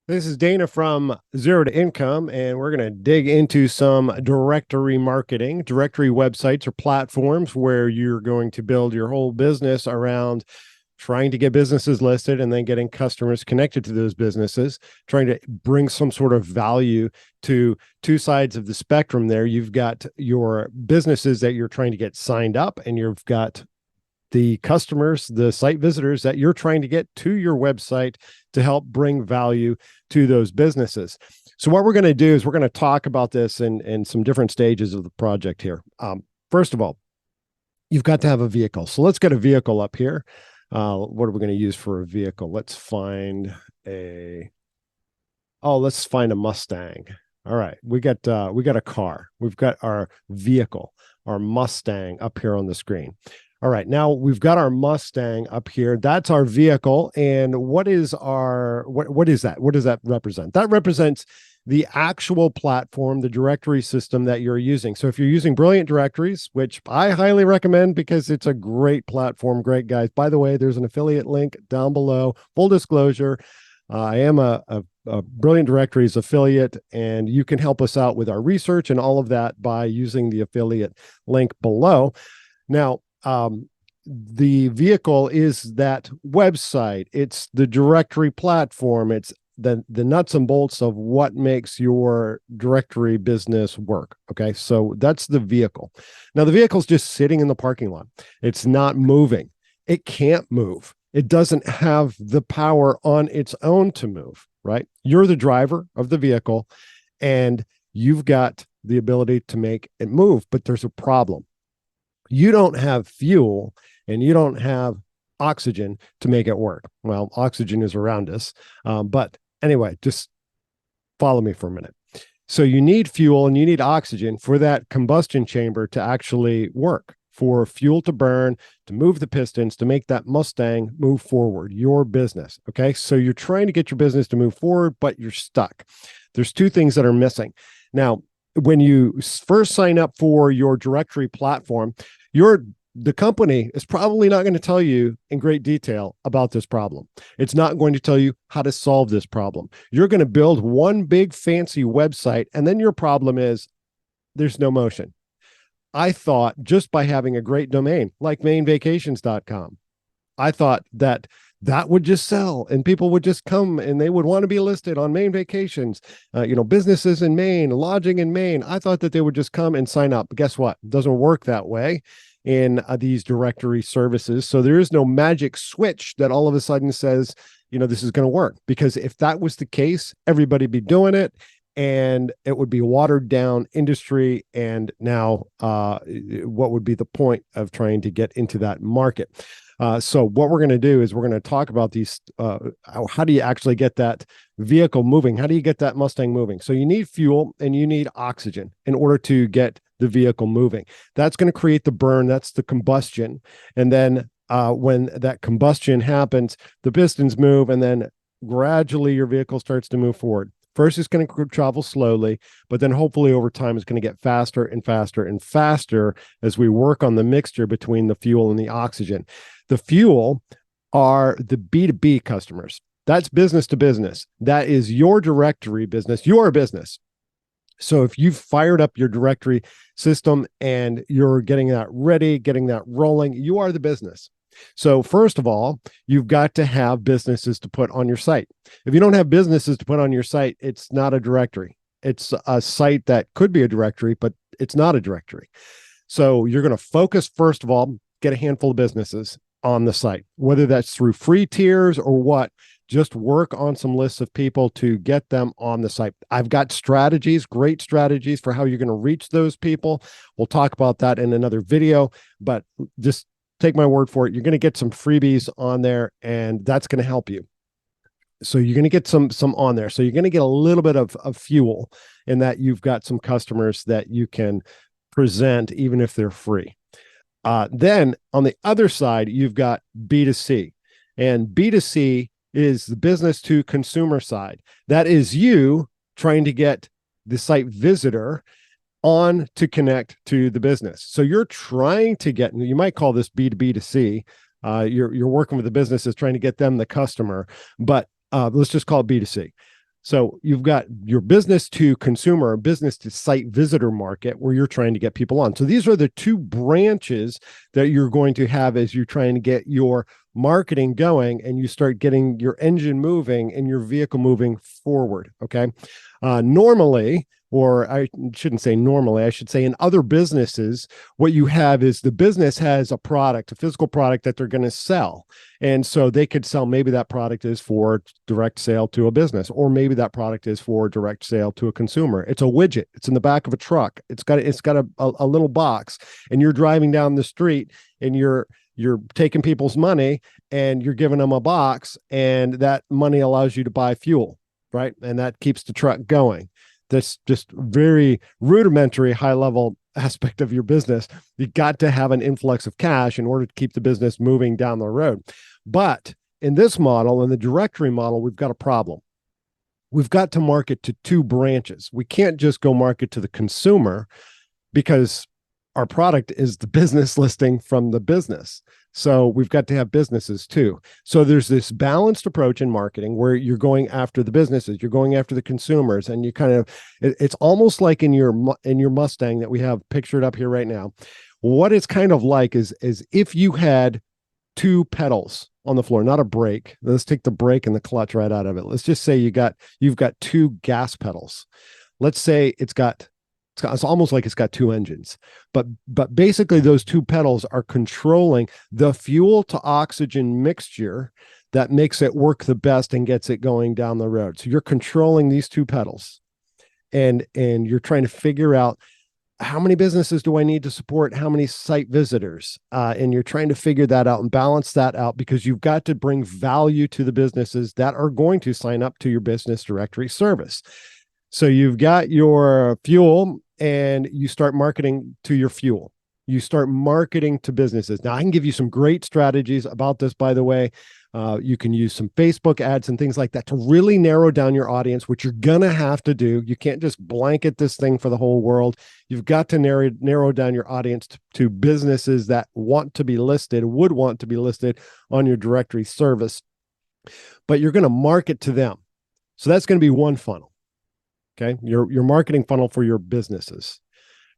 This is Dana from Zero to Income, and we're going to dig into some directory marketing, directory websites or platforms where you're going to build your whole business around trying to get businesses listed and then getting customers connected to those businesses, trying to bring some sort of value to two sides of the spectrum there. You've got your businesses that you're trying to get signed up, and you've got the customers, the site visitors that you're trying to get to your website to help bring value to those businesses. So what we're going to do is we're going to talk about this in some different stages of the project here. First of all, you've got to have a vehicle. So let's get a vehicle up here. What are we going to use for a vehicle? Let's find a Mustang. All right, we got a car. We've got our vehicle, our Mustang up here on the screen. All right, now we've got our Mustang up here. That's our vehicle. And what is that? What does that represent? That represents the actual platform, the directory system that you're using. So if you're using Brilliant Directories, which I highly recommend because it's a great platform, great guys. By the way, there's an affiliate link down below. Full disclosure, I am a Brilliant Directories affiliate, and you can help us out with our research and all of that by using the affiliate link below. Now, the vehicle is that website. It's the directory platform. It's the nuts and bolts of what makes your directory business work. Okay. So that's the vehicle. Now the vehicle's just sitting in the parking lot. It's not moving. It can't move. It doesn't have the power on its own to move, right? You're the driver of the vehicle and you've got the ability to make it move, but there's a problem. You don't have fuel and you don't have oxygen to make it work. Well, oxygen is around us. But anyway, just follow me for a minute. So you need fuel and you need oxygen for that combustion chamber to actually work, for fuel to burn, to move the pistons, to make that Mustang move forward, your business. Okay. So you're trying to get your business to move forward, but you're stuck. There's two things that are missing. Now, when you first sign up for your directory platform, the company is probably not going to tell you in great detail about this problem. It's not going to tell you how to solve this problem. You're going to build one big fancy website, and then your problem is there's no motion. I thought just by having a great domain like mainvacations.com, I thought that would just sell and people would just come and they would want to be listed on Maine Vacations, businesses in Maine, lodging in Maine. I thought that they would just come and sign up. But guess what? It doesn't work that way in these directory services. So there is no magic switch that all of a sudden says, this is going to work. Because if that was the case, everybody'd be doing it and it would be a watered down industry. And now what would be the point of trying to get into that market? So what we're going to do is we're going to talk about these. How do you actually get that vehicle moving? How do you get that Mustang moving? So you need fuel and you need oxygen in order to get the vehicle moving. That's going to create the burn. That's the combustion. And then when that combustion happens, the pistons move and then gradually your vehicle starts to move forward. First, it's going to travel slowly, but then hopefully over time, it's going to get faster and faster and faster as we work on the mixture between the fuel and the oxygen. The fuel are the B2B customers. That's business to business. That is your directory business, your business. So if you've fired up your directory system and you're getting that ready, getting that rolling, you are the business. So first of all, you've got to have businesses to put on your site. If you don't have businesses to put on your site, it's not a directory. It's a site that could be a directory, but it's not a directory. So you're going to focus, first of all, get a handful of businesses on the site, whether that's through free tiers or what. Just work on some lists of people to get them on the site. I've got strategies, great strategies for how you're going to reach those people. We'll talk about that in another video, but just take my word for it. You're going to get some freebies on there, and that's going to help you. So you're going to get some on there. So you're going to get a little bit of fuel in that you've got some customers that you can present, even if they're free. Then on the other side, you've got B2C, and B2C is the business to consumer side. That is you trying to get the site visitor on to connect to the business. So you're trying to get, you might call this B2B2C. You're working with the businesses trying to get them the customer, but let's just call it B2C. So you've got your business to consumer, business to site visitor market, where you're trying to get people on. So these are the two branches that you're going to have as you're trying to get your marketing going and you start getting your engine moving and your vehicle moving forward. Okay. Normally, or I shouldn't say normally, I should say in other businesses, what you have is the business has a product, a physical product that they're going to sell. And so they could sell, maybe that product is for direct sale to a business, or maybe that product is for direct sale to a consumer. It's a widget. It's in the back of a truck. It's got a little box, and you're driving down the street and you're taking people's money and you're giving them a box, and that money allows you to buy fuel, right? And that keeps the truck going. That's just very rudimentary, high level aspect of your business. You got to have an influx of cash in order to keep the business moving down the road. But in this model, in the directory model, we've got a problem. We've got to market to two branches. We can't just go market to the consumer, because our product is the business listing from the business. So we've got to have businesses too. So there's this balanced approach in marketing where you're going after the businesses, you're going after the consumers, and you kind of, it's almost like in your Mustang that we have pictured up here right now. What it's kind of like is if you had two pedals on the floor, not a brake. Let's take the brake and the clutch right out of it. Let's just say you've got two gas pedals. Let's say it's almost like it's got two engines, but basically those two pedals are controlling the fuel to oxygen mixture that makes it work the best and gets it going down the road. So you're controlling these two pedals, and you're trying to figure out, how many businesses do I need to support? How many site visitors? And you're trying to figure that out and balance that out, because you've got to bring value to the businesses that are going to sign up to your business directory service. So you've got your fuel, and you start marketing to your fuel. You start marketing to businesses. Now, I can give you some great strategies about this, by the way. You can use some Facebook ads and things like that to really narrow down your audience, which you're going to have to do. You can't just blanket this thing for the whole world. You've got to narrow down your audience to businesses that want to be listed, would want to be listed on your directory service, but you're going to market to them. So that's going to be one funnel. Okay, your marketing funnel for your businesses,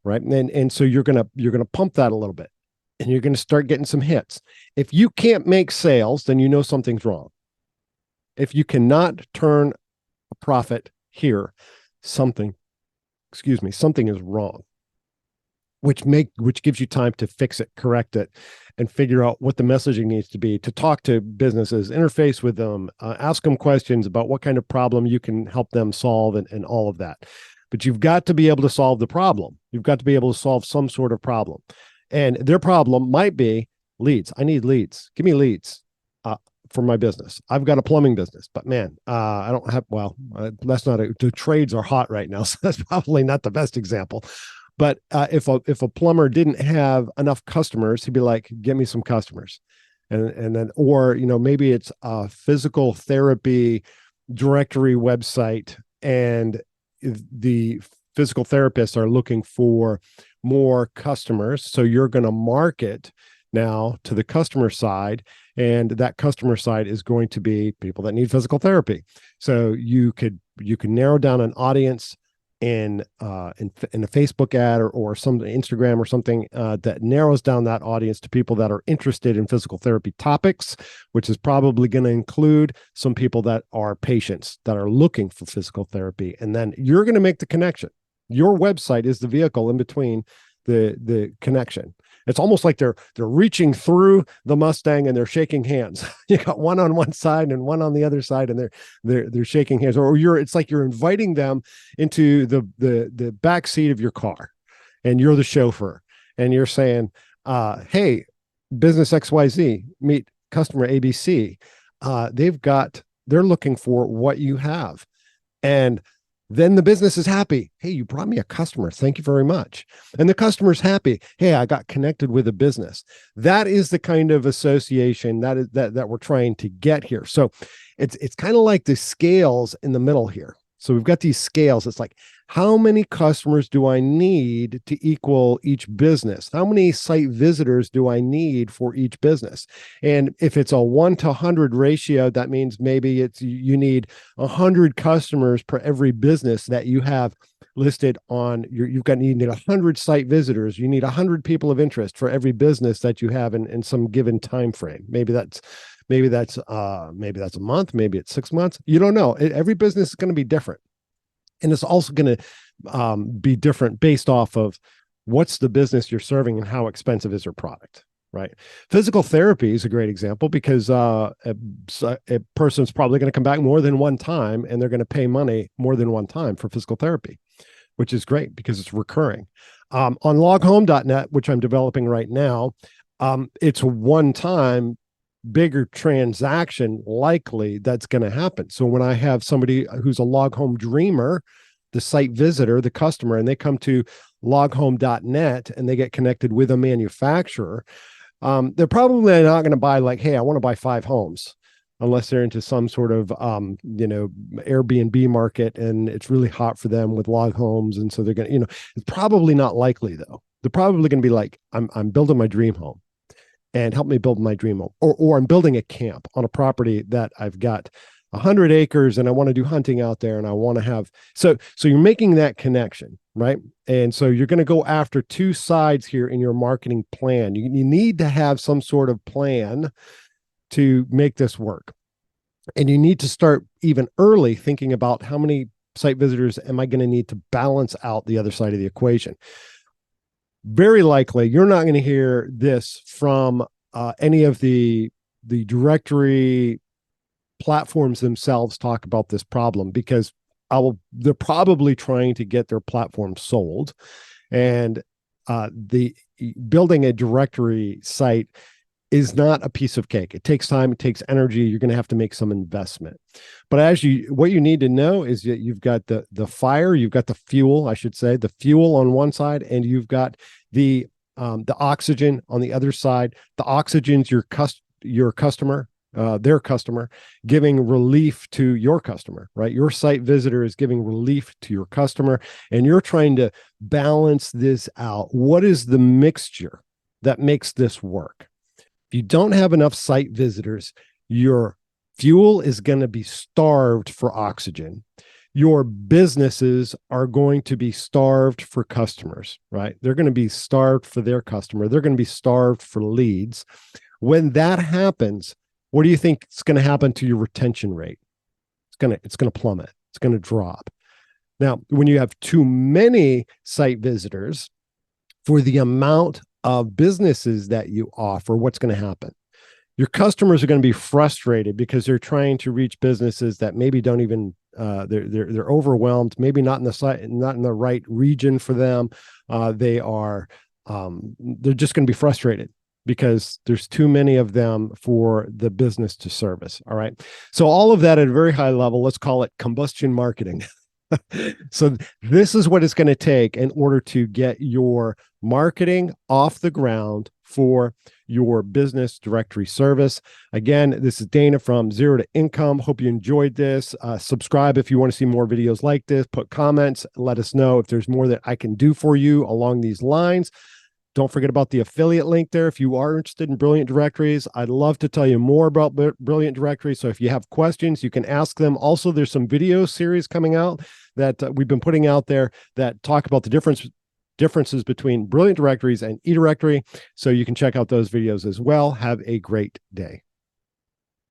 right? And so you're gonna pump that a little bit, and you're gonna start getting some hits. If you can't make sales, then you know something's wrong. If you cannot turn a profit here, something is wrong. Which gives you time to fix it, correct it, and figure out what the messaging needs to be, to talk to businesses, interface with them, ask them questions about what kind of problem you can help them solve, and all of that. But you've got to be able to solve the problem. You've got to be able to solve some sort of problem. And their problem might be leads. I need leads. Give me leads for my business. I've got a plumbing business, but man, I don't have, that's not the trades are hot right now. So that's probably not the best example. But if a plumber didn't have enough customers, he'd be like, "Get me some customers," and then, or maybe it's a physical therapy directory website, and the physical therapists are looking for more customers. So you're going to market now to the customer side, and that customer side is going to be people that need physical therapy. So you can narrow down an audience in a Facebook ad or some Instagram or something that narrows down that audience to people that are interested in physical therapy topics, which is probably going to include some people that are patients that are looking for physical therapy. And then you're going to make the connection. Your website is the vehicle in between the connection. It's almost like they're reaching through the Mustang and they're shaking hands. You got one on one side and one on the other side, and they're shaking hands. Or it's like you're inviting them into the back seat of your car, and you're the chauffeur, and you're saying, "Hey, business XYZ, meet customer ABC. They're looking for what you have," and then the business is happy. "Hey, you brought me a customer. Thank you very much." And the customer's happy. "Hey, I got connected with a business." That is the kind of association that we're trying to get here. So it's kind of like the scales in the middle here. So we've got these scales. It's like, how many customers do I need to equal each business? How many site visitors do I need for each business? And if it's a 1-to-100 ratio, that means maybe you need 100 customers per every business that you have listed on you need 100 site visitors. You need 100 people of interest for every business that you have in some given time frame. Maybe that's a month, maybe it's 6 months. You don't know. Every business is going to be different. And it's also going to be different based off of what's the business you're serving and how expensive is your product, right? Physical therapy is a great example because a person's probably going to come back more than one time, and they're going to pay money more than one time for physical therapy, which is great because it's recurring. On loghome.net, which I'm developing right now, it's a one-time bigger transaction likely that's going to happen. So when I have somebody who's a Log Home dreamer, the site visitor, the customer, and they come to loghome.net and they get connected with a manufacturer, they're probably not going to buy like, hey, I want to buy 5 homes, unless they're into some sort of Airbnb market and it's really hot for them with log homes. And so they're going to, it's probably not likely though. They're probably going to be like, I'm building my dream home, and help me build my dream home. Or I'm building a camp on a property that I've got 100 acres and I want to do hunting out there, and I want to have, so you're making that connection, right? And so you're going to go after 2 sides here in your marketing plan. You need to have some sort of plan to make this work. And you need to start even early thinking about how many site visitors am I going to need to balance out the other side of the equation. Very likely you're not going to hear this from any of the directory platforms themselves talk about this problem, because they're probably trying to get their platform sold, and the building a directory site is not a piece of cake. It takes time, it takes energy. You're going to have to make some investment. But what you need to know is that you've got the fire, you've got the fuel, I should say, the fuel on one side, and you've got the oxygen on the other side. The oxygen's your customer, their customer, giving relief to your customer, right? Your site visitor is giving relief to your customer, and you're trying to balance this out. What is the mixture that makes this work? If you don't have enough site visitors, your fuel is going to be starved for oxygen. Your businesses are going to be starved for customers, right? They're going to be starved for their customer. They're going to be starved for leads. When that happens, what do you think is going to happen to your retention rate? It's going to plummet. It's going to drop. Now, when you have too many site visitors for the amount of businesses that you offer, what's going to happen? Your customers are going to be frustrated because they're trying to reach businesses that maybe don't even they're overwhelmed, maybe not in the right region for them. They're just going to be frustrated because there's too many of them for the business to service. All right. So all of that at a very high level, let's call it combustion marketing. So this is what it's going to take in order to get your marketing off the ground for your business directory service. Again, this is Dana from Zero to Income. Hope you enjoyed this. Subscribe if you want to see more videos like this. Put comments. Let us know if there's more that I can do for you along these lines. Don't forget about the affiliate link there. If you are interested in Brilliant Directories, I'd love to tell you more about Brilliant Directories. So if you have questions, you can ask them. Also, there's some video series coming out that we've been putting out there that talk about the differences between Brilliant Directories and eDirectory. So you can check out those videos as well. Have a great day.